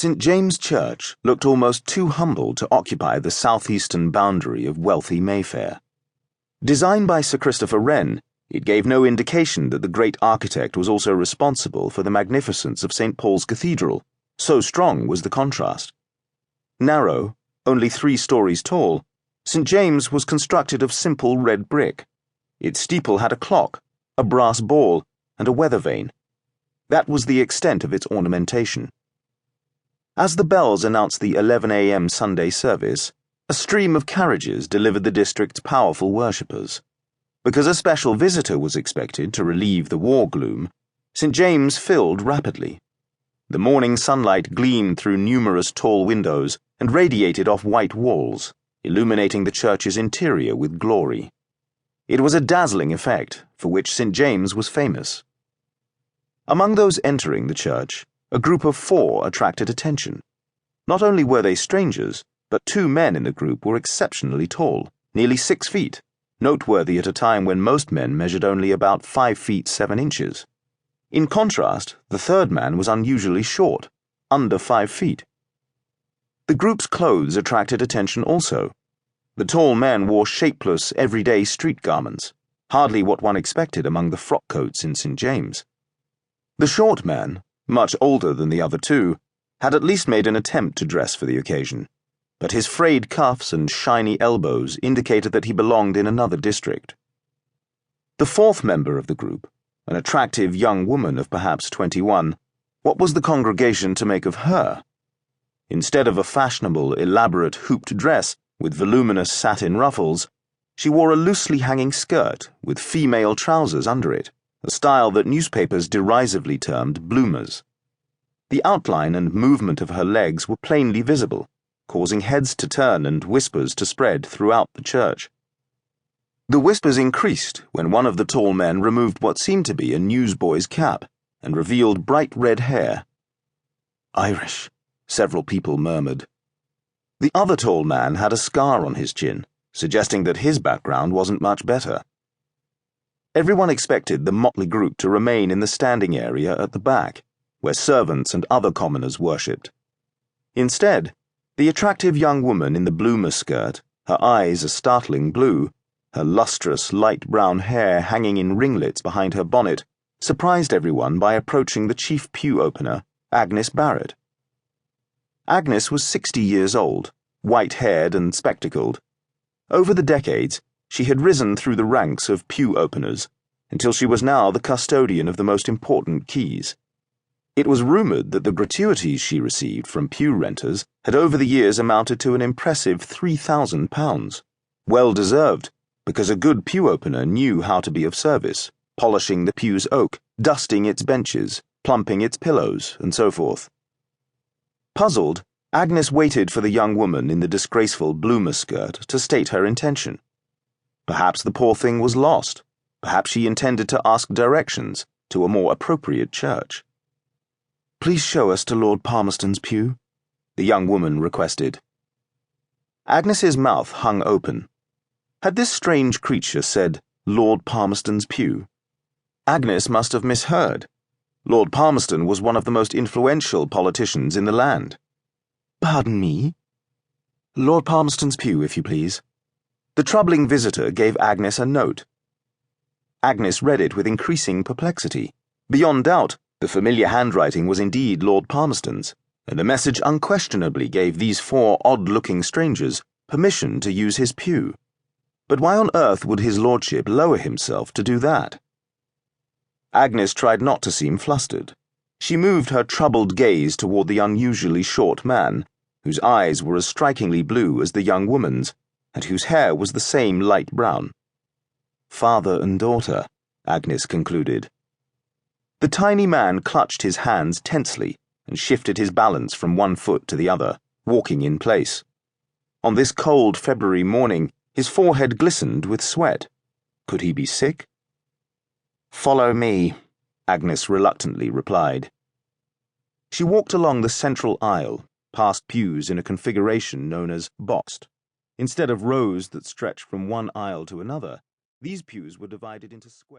St. James' Church looked almost too humble to occupy the southeastern boundary of wealthy Mayfair. Designed by Sir Christopher Wren, it gave no indication that the great architect was also responsible for the magnificence of St. Paul's Cathedral, so strong was the contrast. Narrow, only 3 stories tall, St. James was constructed of simple red brick. Its steeple had a clock, a brass ball, and a weather vane. That was the extent of its ornamentation. As the bells announced the 11 a.m. Sunday service, a stream of carriages delivered the district's powerful worshippers. Because a special visitor was expected to relieve the war gloom, St. James filled rapidly. The morning sunlight gleamed through numerous tall windows and radiated off white walls, illuminating the church's interior with glory. It was a dazzling effect, for which St. James was famous. Among those entering the church, a group of 4 attracted attention. Not only were they strangers, but 2 men in the group were exceptionally tall, nearly 6 feet, noteworthy at a time when most men measured only about 5 feet 7 inches. In contrast, the 3rd man was unusually short, under 5 feet. The group's clothes attracted attention also. The tall men wore shapeless, everyday street garments, hardly what one expected among the frock coats in St. James. The short man, much older than the other 2, had at least made an attempt to dress for the occasion, but his frayed cuffs and shiny elbows indicated that he belonged in another district. The 4th member of the group, an attractive young woman of perhaps 21, what was the congregation to make of her? Instead of a fashionable, elaborate hooped dress with voluminous satin ruffles, she wore a loosely hanging skirt with female trousers under it, a style that newspapers derisively termed bloomers. The outline and movement of her legs were plainly visible, causing heads to turn and whispers to spread throughout the church. The whispers increased when one of the tall men removed what seemed to be a newsboy's cap and revealed bright red hair. "Irish," several people murmured. The other tall man had a scar on his chin, suggesting that his background wasn't much better. Everyone expected the motley group to remain in the standing area at the back, where servants and other commoners worshipped. Instead, the attractive young woman in the bloomer skirt, her eyes a startling blue, her lustrous light brown hair hanging in ringlets behind her bonnet, surprised everyone by approaching the chief pew opener, Agnes Barrett. Agnes was 60 years old, white-haired and spectacled. Over the decades, she had risen through the ranks of pew openers until she was now the custodian of the most important keys. It was rumored that the gratuities she received from pew renters had over the years amounted to an impressive £3,000. Well deserved, because a good pew opener knew how to be of service, polishing the pew's oak, dusting its benches, plumping its pillows, and so forth. Puzzled, Agnes waited for the young woman in the disgraceful bloomer skirt to state her intention. Perhaps the poor thing was lost. Perhaps she intended to ask directions to a more appropriate church. "Please show us to Lord Palmerston's pew," the young woman requested. Agnes's mouth hung open. Had this strange creature said, "Lord Palmerston's pew"? Agnes must have misheard. Lord Palmerston was one of the most influential politicians in the land. "Pardon me?" "Lord Palmerston's pew, if you please." The troubling visitor gave Agnes a note. Agnes read it with increasing perplexity. Beyond doubt, the familiar handwriting was indeed Lord Palmerston's, and the message unquestionably gave these 4 odd-looking strangers permission to use his pew. But why on earth would his lordship lower himself to do that? Agnes tried not to seem flustered. She moved her troubled gaze toward the unusually short man, whose eyes were as strikingly blue as the young woman's, and whose hair was the same light brown. "Father and daughter," Agnes concluded. The tiny man clutched his hands tensely and shifted his balance from one foot to the other, walking in place. On this cold February morning, his forehead glistened with sweat. Could he be sick? "Follow me," Agnes reluctantly replied. She walked along the central aisle, past pews in a configuration known as boxed. Instead of rows that stretched from one aisle to another, these pews were divided into squares.